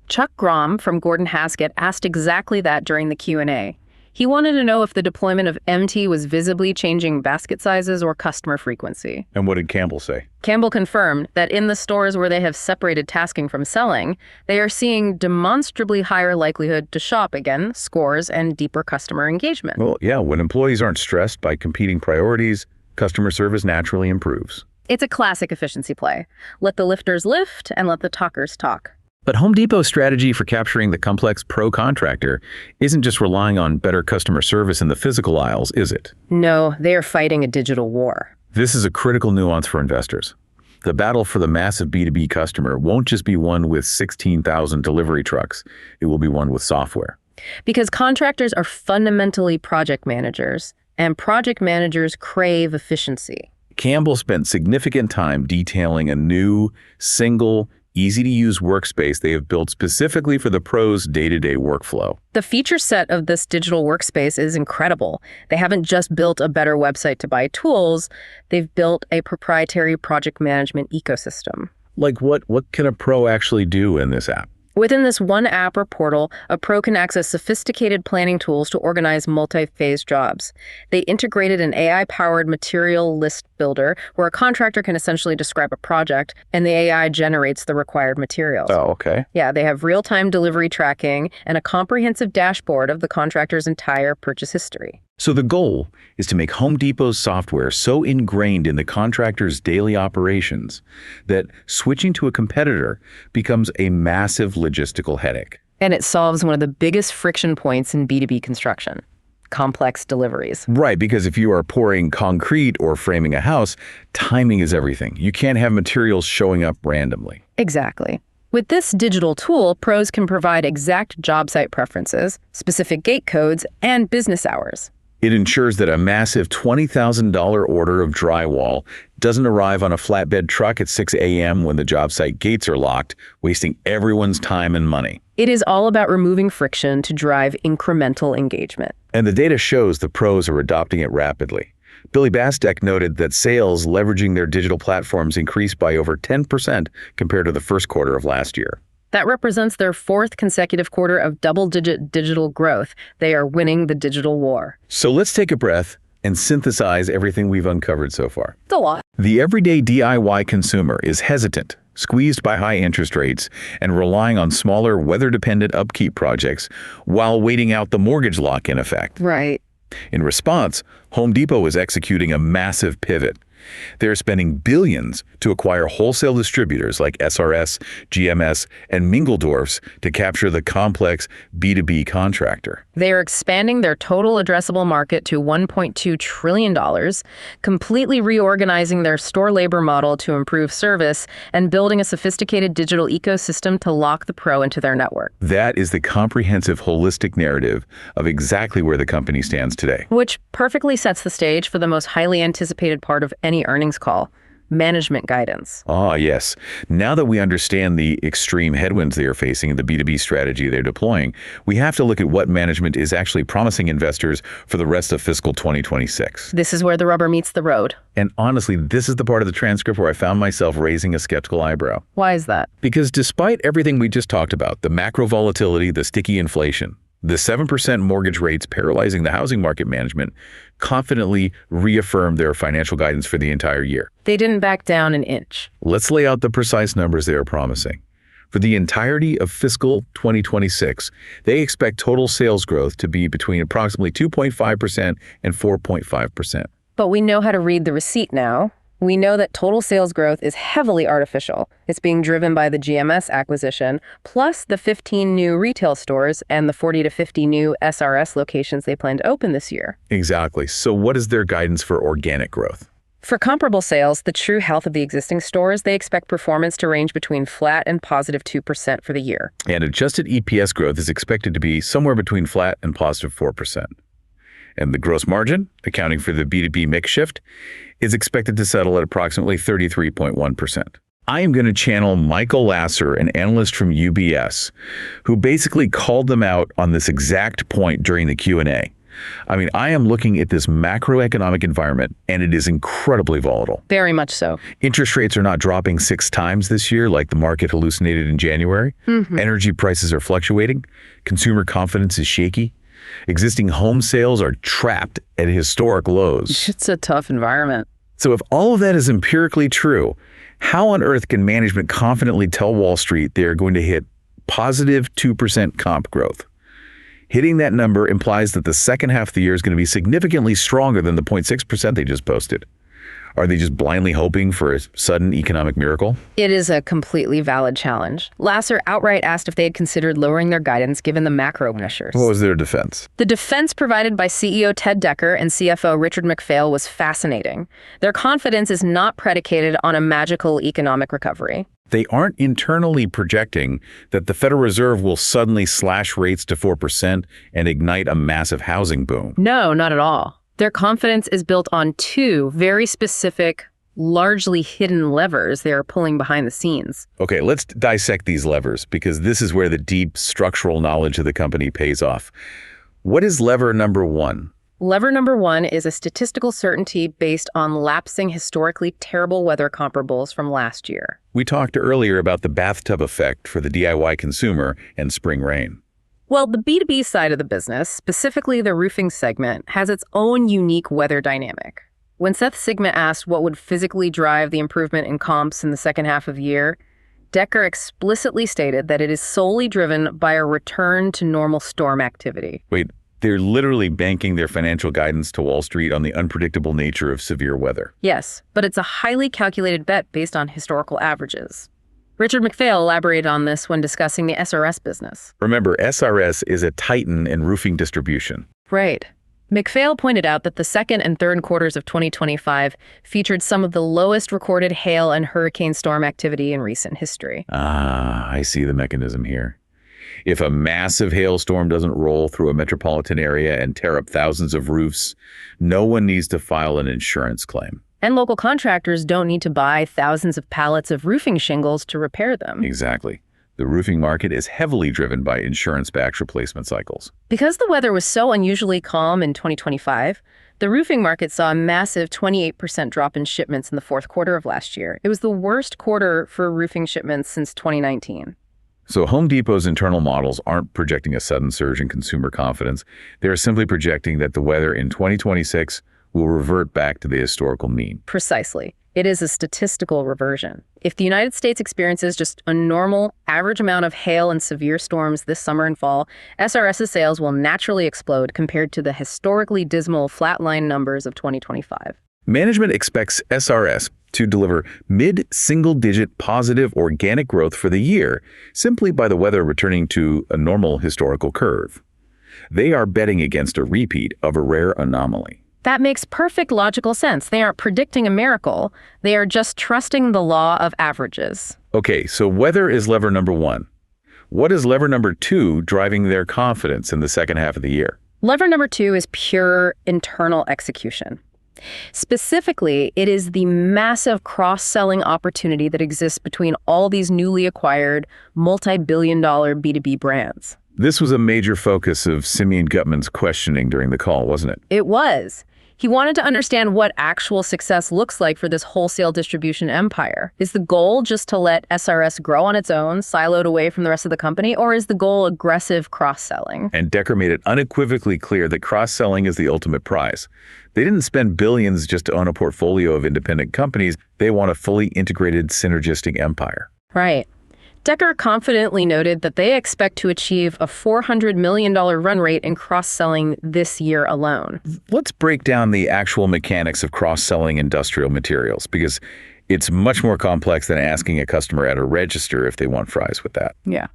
Chuck Grom from Gordon Haskett asked exactly that during the Q&A. He wanted to know if the deployment of MT was visibly changing basket sizes or customer frequency. And what did Campbell say? Campbell confirmed that in the stores where they have separated tasking from selling, they are seeing demonstrably higher likelihood to shop again, scores, and deeper customer engagement. Well, yeah, when employees aren't stressed by competing priorities, customer service naturally improves. It's a classic efficiency play. Let the lifters lift and let the talkers talk. But Home Depot's strategy for capturing the complex pro contractor isn't just relying on better customer service in the physical aisles, is it? No, they are fighting a digital war. This is a critical nuance for investors. The battle for the massive B2B customer won't just be won with 16,000 delivery trucks. It will be won with software. Because contractors are fundamentally project managers, and project managers crave efficiency. Campbell spent significant time detailing a new, single, easy-to-use workspace they have built specifically for the pros' day-to-day workflow. The feature set of this digital workspace is incredible. They haven't just built a better website to buy tools, they've built a proprietary project management ecosystem. Like what can a pro actually do in this app? Within this one app or portal, a pro can access sophisticated planning tools to organize multi-phase jobs. They integrated an AI-powered material list builder where a contractor can essentially describe a project and the AI generates the required materials. Oh, okay. Yeah, they have real-time delivery tracking and a comprehensive dashboard of the contractor's entire purchase history. So the goal is to make Home Depot's software so ingrained in the contractor's daily operations that switching to a competitor becomes a massive logistical headache. And it solves one of the biggest friction points in B2B construction: complex deliveries. Right, because if you are pouring concrete or framing a house, timing is everything. You can't have materials showing up randomly. Exactly. With this digital tool, pros can provide exact job site preferences, specific gate codes, and business hours. It ensures that a massive $20,000 order of drywall doesn't arrive on a flatbed truck at 6 a.m. when the job site gates are locked, wasting everyone's time and money. It is all about removing friction to drive incremental engagement. And the data shows the pros are adopting it rapidly. Billy Bastek noted that sales leveraging their digital platforms increased by over 10% compared to the first quarter of last year. That represents their fourth consecutive quarter of double-digit digital growth. They are winning the digital war. So let's take a breath and synthesize everything we've uncovered so far. It's a lot. The everyday DIY consumer is hesitant, squeezed by high interest rates, and relying on smaller, weather-dependent upkeep projects while waiting out the mortgage lock-in effect. Right. In response, Home Depot is executing a massive pivot. They're spending billions to acquire wholesale distributors like SRS, GMS, and Mingledorff's to capture the complex B2B contractor. They are expanding their total addressable market to $1.2 trillion, completely reorganizing their store labor model to improve service, and building a sophisticated digital ecosystem to lock the pro into their network. That is the comprehensive, holistic narrative of exactly where the company stands today. Which perfectly sets the stage for the most highly anticipated part of any earnings call: management guidance. Ah, yes. Now that we understand the extreme headwinds they are facing in the B2B strategy they're deploying, we have to look at what management is actually promising investors for the rest of fiscal 2026. This is where the rubber meets the road. And honestly, this is the part of the transcript where I found myself raising a skeptical eyebrow. Why is that? Because despite everything we just talked about, the macro volatility, the sticky inflation, the 7% mortgage rates paralyzing the housing market, management confidently reaffirmed their financial guidance for the entire year. They didn't back down an inch. Let's lay out the precise numbers they are promising. For the entirety of fiscal 2026, they expect total sales growth to be between approximately 2.5% and 4.5%. But we know how to read the receipt now. We know that total sales growth is heavily artificial. It's being driven by the GMS acquisition, plus the 15 new retail stores and the 40 to 50 new SRS locations they plan to open this year. Exactly. So what is their guidance for organic growth? For comparable sales, the true health of the existing stores, they expect performance to range between flat and positive 2% for the year. And adjusted EPS growth is expected to be somewhere between flat and positive 4%. And the gross margin, accounting for the B2B mix shift, is expected to settle at approximately 33.1%. I am going to channel Michael Lasser, an analyst from UBS, who basically called them out on this exact point during the Q&A. I mean, I am looking at this macroeconomic environment, and it is incredibly volatile. Very much so. Interest rates are not dropping 6 times this year like the market hallucinated in January. Energy prices are fluctuating. Consumer confidence is shaky. Existing home sales are trapped at historic lows. It's a tough environment. So if all of that is empirically true, how on earth can management confidently tell Wall Street they are going to hit positive 2% comp growth? Hitting that number implies that the second half of the year is going to be significantly stronger than the 0.6% they just posted. Are they just blindly hoping for a sudden economic miracle? It is a completely valid challenge. Lasser outright asked if they had considered lowering their guidance given the macro pressures. What was their defense? The defense provided by CEO Ted Decker and CFO Richard McPhail was fascinating. Their confidence is not predicated on a magical economic recovery. They aren't internally projecting that the Federal Reserve will suddenly slash rates to 4% and ignite a massive housing boom. No, not at all. Their confidence is built on 2 very specific, largely hidden levers they are pulling behind the scenes. Okay, let's dissect these levers because this is where the deep structural knowledge of the company pays off. What is lever number 1? Lever number one is a statistical certainty based on lapsing historically terrible weather comparables from last year. We talked earlier about the bathtub effect for the DIY consumer and spring rain. Well, the B2B side of the business, specifically the roofing segment, has its own unique weather dynamic. When Seth Sigma asked what would physically drive the improvement in comps in the second half of the year, Decker explicitly stated that it is solely driven by a return to normal storm activity. Wait, they're literally banking their financial guidance to Wall Street on the unpredictable nature of severe weather. Yes, but it's a highly calculated bet based on historical averages. Richard McPhail elaborated on this when discussing the SRS business. Remember, SRS is a titan in roofing distribution. Right. McPhail pointed out that the second and third quarters of 2025 featured some of the lowest recorded hail and hurricane storm activity in recent history. I see the mechanism here. If a massive hailstorm doesn't roll through a metropolitan area and tear up thousands of roofs, no one needs to file an insurance claim. And local contractors don't need to buy thousands of pallets of roofing shingles to repair them. Exactly. The roofing market is heavily driven by insurance-backed replacement cycles. Because the weather was so unusually calm in 2025, the roofing market saw a massive 28% drop in shipments in the fourth quarter of last year. It was the worst quarter for roofing shipments since 2019. So Home Depot's internal models aren't projecting a sudden surge in consumer confidence. They're simply projecting that the weather in 2026 will revert back to the historical mean. Precisely. It is a statistical reversion. If the United States experiences just a normal, average amount of hail and severe storms this summer and fall, SRS's sales will naturally explode compared to the historically dismal flatline numbers of 2025. Management expects SRS to deliver mid-single-digit positive organic growth for the year, simply by the weather returning to a normal historical curve. They are betting against a repeat of a rare anomaly. That makes perfect logical sense. They aren't predicting a miracle. They are just trusting the law of averages. Okay, so weather is lever number one. What is lever number two driving their confidence in the second half of the year? Lever number two is pure internal execution. Specifically, it is the massive cross-selling opportunity that exists between all these newly acquired, multi-billion-dollar B2B brands. This was a major focus of Simeon Gutman's questioning during the call, wasn't it? It was. He wanted to understand what actual success looks like for this wholesale distribution empire. Is the goal just to let SRS grow on its own, siloed away from the rest of the company, or is the goal aggressive cross-selling? And Decker made it unequivocally clear that cross-selling is the ultimate prize. They didn't spend billions just to own a portfolio of independent companies. They want a fully integrated, synergistic empire. Right. Decker confidently noted that they expect to achieve a $400 million run rate in cross-selling this year alone. Let's break down the actual mechanics of cross-selling industrial materials, because it's much more complex than asking a customer at a register if they want fries with that. Yeah.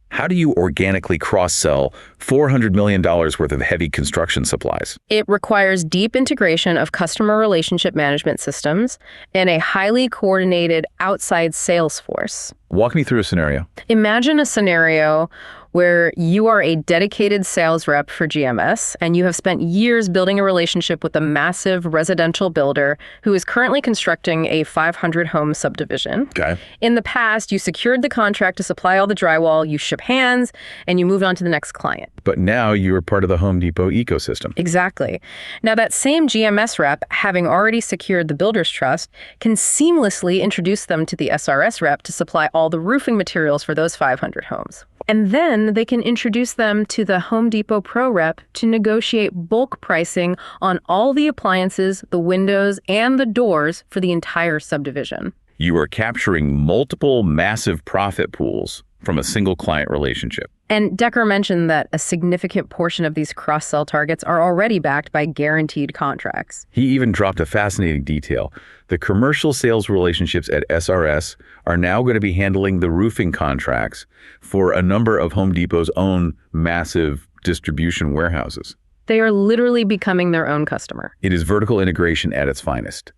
How do you organically cross-sell $400 million worth of heavy construction supplies? It requires deep integration of customer relationship management systems and a highly coordinated outside sales force. Walk me through a scenario. Imagine a scenario where you are a dedicated sales rep for GMS and you have spent years building a relationship with a massive residential builder who is currently constructing a 500-home subdivision. Okay. In the past, you secured the contract to supply all the drywall, you shook hands, and you moved on to the next client. But now you are part of the Home Depot ecosystem. Exactly. Now that same GMS rep, having already secured the builder's trust, can seamlessly introduce them to the SRS rep to supply all the roofing materials for those 500 homes. And then they can introduce them to the Home Depot Pro rep to negotiate bulk pricing on all the appliances, the windows, and the doors for the entire subdivision. You are capturing multiple massive profit pools from a single client relationship. And Decker mentioned that a significant portion of these cross-sell targets are already backed by guaranteed contracts. He even dropped a fascinating detail. The commercial sales relationships at SRS are now going to be handling the roofing contracts for a number of Home Depot's own massive distribution warehouses. They are literally becoming their own customer. It is vertical integration at its finest.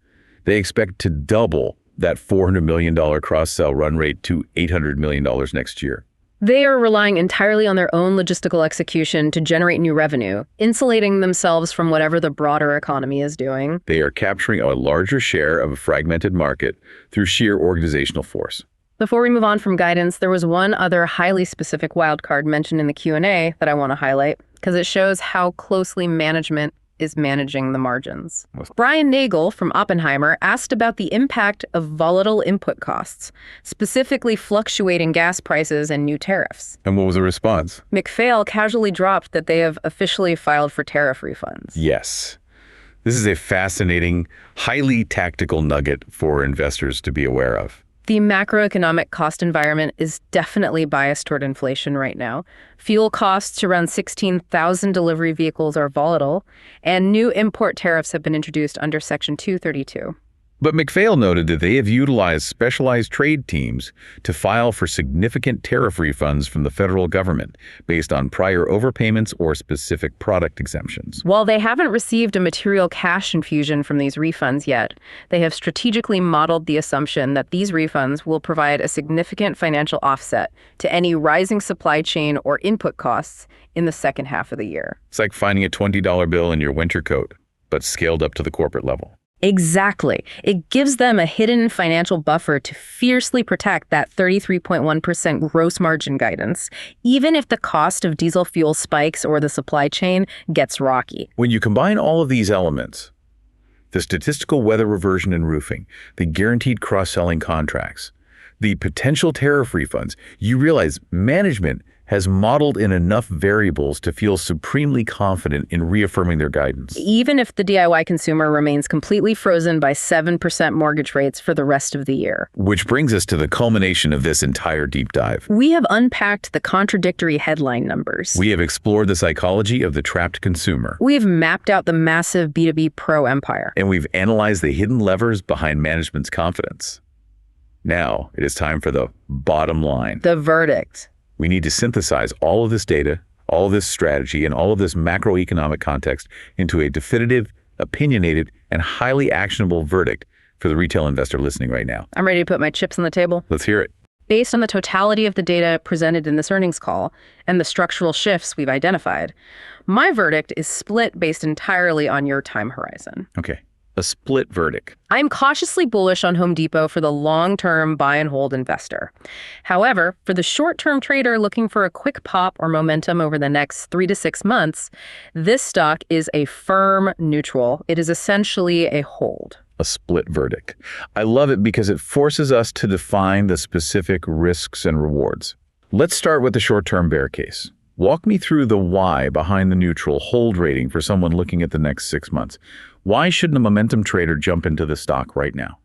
They expect to double that $400 million cross-sell run rate to $800 million next year. They are relying entirely on their own logistical execution to generate new revenue, insulating themselves from whatever the broader economy is doing. They are capturing a larger share of a fragmented market through sheer organizational force. Before we move on from guidance, there was one other highly specific wildcard mentioned in the Q&A that I want to highlight, because it shows how closely management is managing the margins. Brian Nagel from Oppenheimer asked about the impact of volatile input costs, specifically fluctuating gas prices and new tariffs. And what was the response? McPhail casually dropped that they have officially filed for tariff refunds. Yes. This is a fascinating, highly tactical nugget for investors to be aware of. The macroeconomic cost environment is definitely biased toward inflation right now. Fuel costs to run 16,000 delivery vehicles are volatile, and new import tariffs have been introduced under Section 232. But McPhail noted that they have utilized specialized trade teams to file for significant tariff refunds from the federal government based on prior overpayments or specific product exemptions. While they haven't received a material cash infusion from these refunds yet, they have strategically modeled the assumption that these refunds will provide a significant financial offset to any rising supply chain or input costs in the second half of the year. It's like finding a $20 bill in your winter coat, but scaled up to the corporate level. Exactly. It gives them a hidden financial buffer to fiercely protect that 33.1% gross margin guidance, even if the cost of diesel fuel spikes or the supply chain gets rocky. When you combine all of these elements, the statistical weather reversion in roofing, the guaranteed cross-selling contracts, the potential tariff refunds, you realize management has modeled in enough variables to feel supremely confident in reaffirming their guidance. Even if the DIY consumer remains completely frozen by 7% mortgage rates for the rest of the year. Which brings us to the culmination of this entire deep dive. We have unpacked the contradictory headline numbers. We have explored the psychology of the trapped consumer. We've mapped out the massive B2B pro empire. And we've analyzed the hidden levers behind management's confidence. Now, it is time for the bottom line. The verdict. We need to synthesize all of this data, all of this strategy, and all of this macroeconomic context into a definitive, opinionated, and highly actionable verdict for the retail investor listening right now. I'm ready to put my chips on the table. Let's hear it. Based on the totality of the data presented in this earnings call and the structural shifts we've identified, my verdict is split based entirely on your time horizon. Okay. A split verdict. I'm cautiously bullish on Home Depot for the long-term buy-and-hold investor. However, for the short-term trader looking for a quick pop or momentum over the next 3 to 6 months, this stock is a firm neutral. It is essentially a hold. A split verdict. I love it because it forces us to define the specific risks and rewards. Let's start with the short-term bear case. Walk me through the why behind the neutral hold rating for someone looking at the next 6 months. Why shouldn't a momentum trader jump into the stock right now?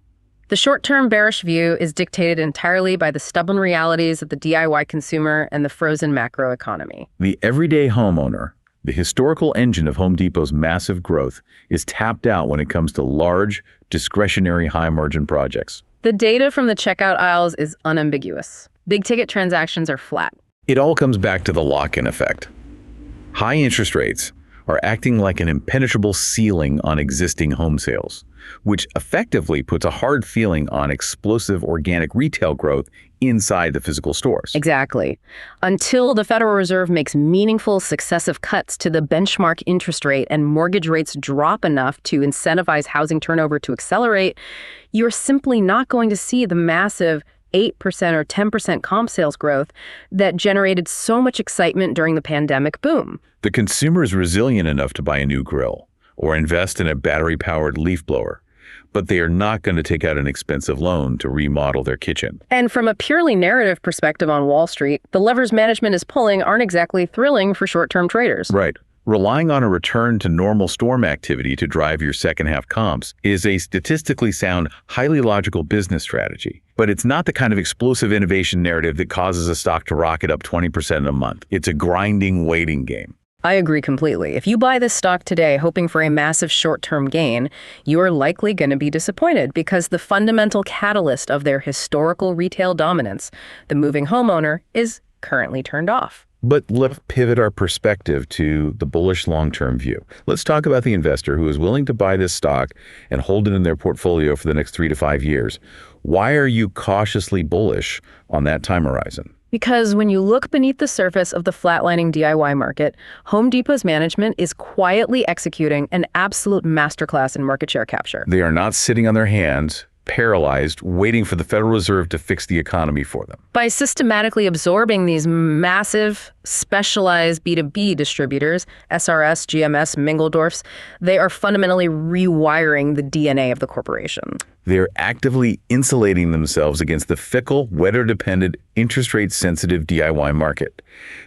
The short-term bearish view is dictated entirely by the stubborn realities of the DIY consumer and the frozen macroeconomy. The everyday homeowner, the historical engine of Home Depot's massive growth, is tapped out when it comes to large, discretionary, high-margin projects. The data from the checkout aisles is unambiguous. Big-ticket transactions are flat. It all comes back to the lock-in effect. High interest rates are acting like an impenetrable ceiling on existing home sales, which effectively puts a hard feeling on explosive organic retail growth inside the physical stores. Exactly. Until the Federal Reserve makes meaningful successive cuts to the benchmark interest rate and mortgage rates drop enough to incentivize housing turnover to accelerate, you're simply not going to see the massive 8% or 10% comp sales growth that generated so much excitement during the pandemic boom. The consumer is resilient enough to buy a new grill or invest in a battery-powered leaf blower, but they are not going to take out an expensive loan to remodel their kitchen. And from a purely narrative perspective on Wall Street, the levers management is pulling aren't exactly thrilling for short-term traders. Right. Relying on a return to normal storm activity to drive your second-half comps is a statistically sound, highly logical business strategy. But it's not the kind of explosive innovation narrative that causes a stock to rocket up 20% in a month. It's a grinding, waiting game. I agree completely. If you buy this stock today hoping for a massive short-term gain, you are likely going to be disappointed because the fundamental catalyst of their historical retail dominance, the moving homeowner, is currently turned off. But let's pivot our perspective to the bullish long-term view. Let's talk about the investor who is willing to buy this stock and hold it in their portfolio for the next 3 to 5 years. Why are you cautiously bullish on that time horizon? Because when you look beneath the surface of the flatlining DIY market, Home Depot's management is quietly executing an absolute masterclass in market share capture. They are not sitting on their hands, paralyzed, waiting for the Federal Reserve to fix the economy for them. By systematically absorbing these massive, specialized B2B distributors, SRS, GMS, Mingledorffs, they are fundamentally rewiring the DNA of the corporation. They're actively insulating themselves against the fickle, weather-dependent, interest-rate-sensitive DIY market.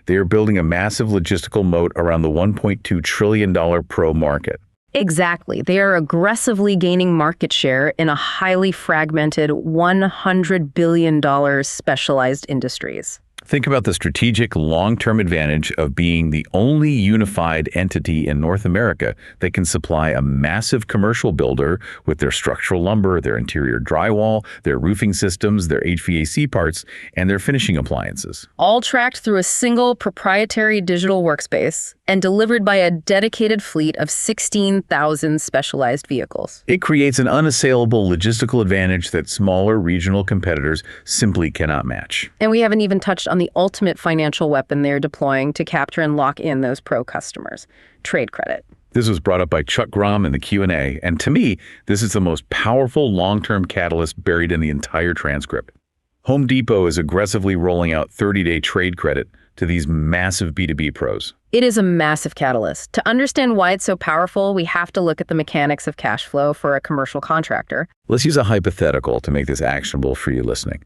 They are building a massive logistical moat around the $1.2 trillion pro market. Exactly. They are aggressively gaining market share in a highly fragmented $100 billion specialized industries. Think about the strategic long-term advantage of being the only unified entity in North America that can supply a massive commercial builder with their structural lumber, their interior drywall, their roofing systems, their HVAC parts, and their finishing appliances. All tracked through a single proprietary digital workspace and delivered by a dedicated fleet of 16,000 specialized vehicles. It creates an unassailable logistical advantage that smaller regional competitors simply cannot match. And we haven't even touched on the ultimate financial weapon they're deploying to capture and lock in those pro customers: trade credit. This was brought up by Chuck Grom in the Q&A, and to me, this is the most powerful long-term catalyst buried in the entire transcript. Home Depot is aggressively rolling out 30-day trade credit to these massive B2B pros. It is a massive catalyst. To understand why it's so powerful, we have to look at the mechanics of cash flow for a commercial contractor. Let's use a hypothetical to make this actionable for you listening.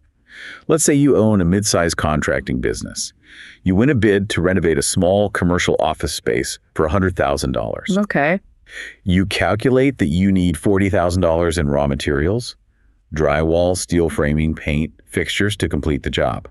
Let's say you own a mid-sized contracting business. You win a bid to renovate a small commercial office space for $100,000. Okay. You calculate that you need $40,000 in raw materials, drywall, steel framing, paint, fixtures to complete the job.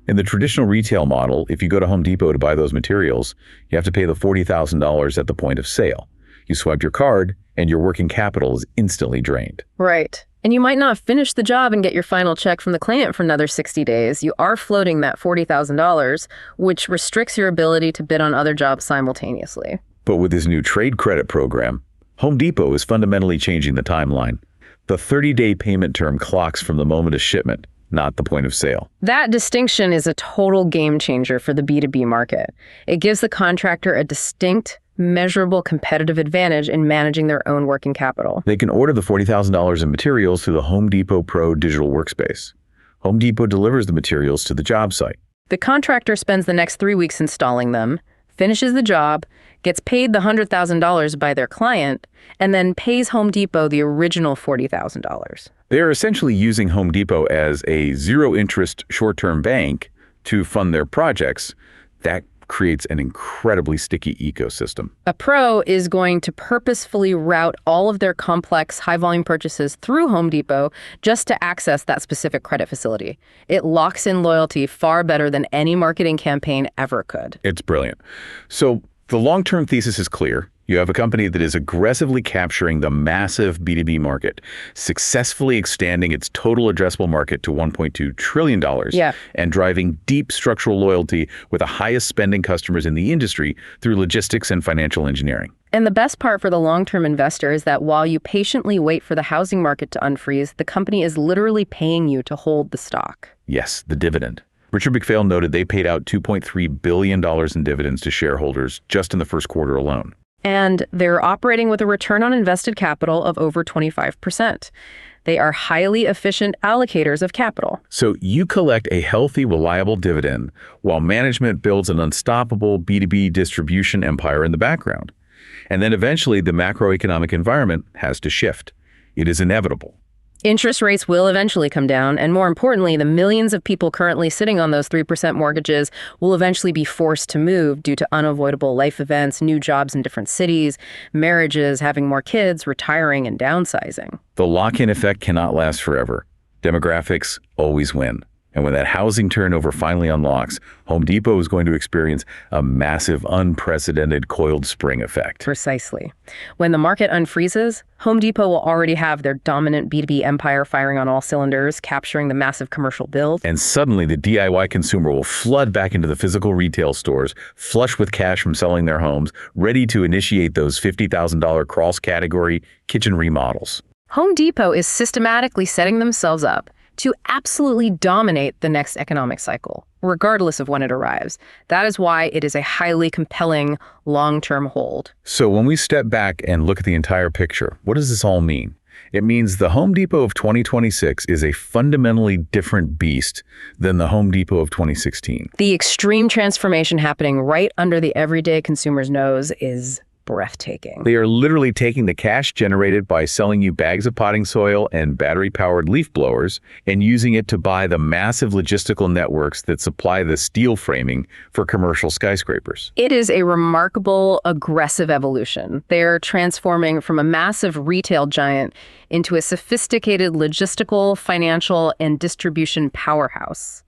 In the traditional retail model, if you go to Home Depot to buy those materials, you have to pay the $40,000 at the point of sale. You swipe your card, and your working capital is instantly drained. Right. And you might not finish the job and get your final check from the client for another 60 days. You are floating that $40,000, which restricts your ability to bid on other jobs simultaneously. But with this new trade credit program, Home Depot is fundamentally changing the timeline. The 30-day payment term clocks from the moment of shipment, not the point of sale. That distinction is a total game changer for the B2B market. It gives the contractor a distinct, measurable competitive advantage in managing their own working capital. They can order the $40,000 in materials through the Home Depot Pro digital workspace. Home Depot delivers the materials to the job site. The contractor spends the next 3 weeks installing them, finishes the job, gets paid the $100,000 by their client, and then pays Home Depot the original $40,000. They are essentially using Home Depot as a zero-interest short-term bank to fund their projects. That creates an incredibly sticky ecosystem. A pro is going to purposefully route all of their complex, high-volume purchases through Home Depot just to access that specific credit facility. It locks in loyalty far better than any marketing campaign ever could. It's brilliant. So the long-term thesis is clear. You have a company that is aggressively capturing the massive B2B market, successfully expanding its total addressable market to $1.2 trillion, and driving deep structural loyalty with the highest spending customers in the industry through logistics and financial engineering. And the best part for the long-term investor is that while you patiently wait for the housing market to unfreeze, the company is literally paying you to hold the stock. Yes, the dividend. Richard McPhail noted they paid out $2.3 billion in dividends to shareholders just in the first quarter alone. And they're operating with a return on invested capital of over 25%. They are highly efficient allocators of capital. So you collect a healthy, reliable dividend while management builds an unstoppable B2B distribution empire in the background. And then eventually the macroeconomic environment has to shift. It is inevitable. Interest rates will eventually come down, and more importantly, the millions of people currently sitting on those 3% mortgages will eventually be forced to move due to unavoidable life events, new jobs in different cities, marriages, having more kids, retiring, and downsizing. The lock-in effect cannot last forever. Demographics always win. And when that housing turnover finally unlocks, Home Depot is going to experience a massive, unprecedented coiled spring effect. Precisely. When the market unfreezes, Home Depot will already have their dominant B2B empire firing on all cylinders, capturing the massive commercial build. And suddenly the DIY consumer will flood back into the physical retail stores, flush with cash from selling their homes, ready to initiate those $50,000 cross-category kitchen remodels. Home Depot is systematically setting themselves up to absolutely dominate the next economic cycle, regardless of when it arrives. That is why it is a highly compelling long-term hold. So when we step back and look at the entire picture, what does this all mean? It means the Home Depot of 2026 is a fundamentally different beast than the Home Depot of 2016. The extreme transformation happening right under the everyday consumer's nose is breathtaking. They are literally taking the cash generated by selling you bags of potting soil and battery-powered leaf blowers and using it to buy the massive logistical networks that supply the steel framing for commercial skyscrapers. It is a remarkable, aggressive evolution. They're transforming from a massive retail giant into a sophisticated logistical, financial, and distribution powerhouse.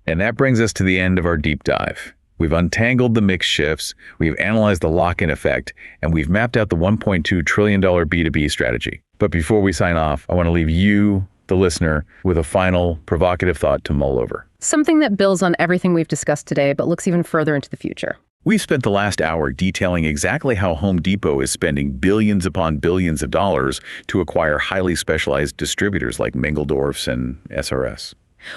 And that brings us to the end of our deep dive. We've untangled the mix shifts, we've analyzed the lock-in effect, and we've mapped out the $1.2 trillion B2B strategy. But before we sign off, I want to leave you, the listener, with a final provocative thought to mull over. Something that builds on everything we've discussed today, but looks even further into the future. We've spent the last hour detailing exactly how Home Depot is spending billions upon billions of dollars to acquire highly specialized distributors like Mingledorff's and SRS.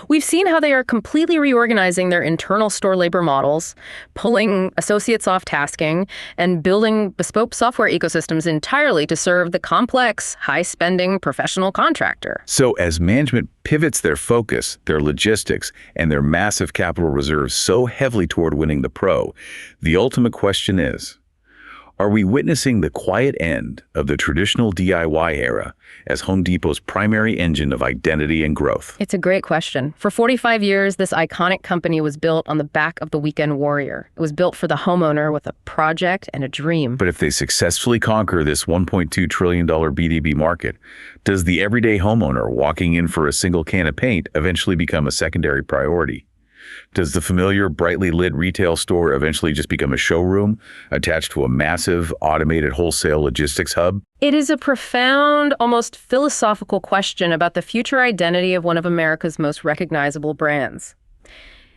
We've seen how they are completely reorganizing their internal store labor models, pulling associates off tasking, and building bespoke software ecosystems entirely to serve the complex, high-spending professional contractor. So as management pivots their focus, their logistics, and their massive capital reserves so heavily toward winning the pro, the ultimate question is, are we witnessing the quiet end of the traditional DIY era as Home Depot's primary engine of identity and growth? It's a great question. For 45 years, this iconic company was built on the back of the weekend warrior. It was built for the homeowner with a project and a dream. But if they successfully conquer this $1.2 trillion B2B market, does the everyday homeowner walking in for a single can of paint eventually become a secondary priority? Does the familiar, brightly lit retail store eventually just become a showroom attached to a massive, automated wholesale logistics hub? It is a profound, almost philosophical question about the future identity of one of America's most recognizable brands.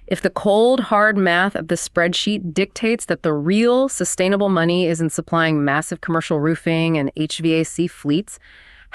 If the cold, hard math of the spreadsheet dictates that the real, sustainable money is in supplying massive commercial roofing and HVAC fleets,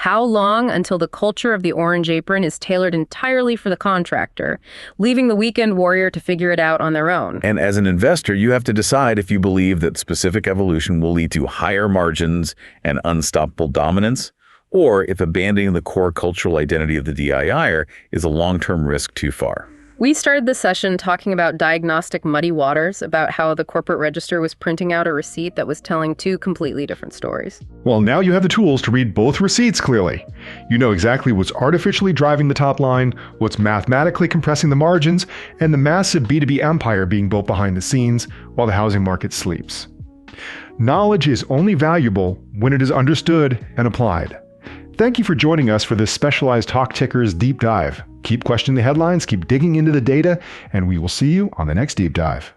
how long until the culture of the orange apron is tailored entirely for the contractor, leaving the weekend warrior to figure it out on their own? And as an investor, you have to decide if you believe that specific evolution will lead to higher margins and unstoppable dominance, or if abandoning the core cultural identity of the DIYer is a long-term risk too far. We started the session talking about diagnostic muddy waters, about how the corporate register was printing out a receipt that was telling two completely different stories. Well, now you have the tools to read both receipts clearly. You know exactly what's artificially driving the top line, what's mathematically compressing the margins, and the massive B2B empire being built behind the scenes while the housing market sleeps. Knowledge is only valuable when it is understood and applied. Thank you for joining us for this specialized Talk Tickers deep dive. Keep questioning the headlines, keep digging into the data, and we will see you on the next deep dive.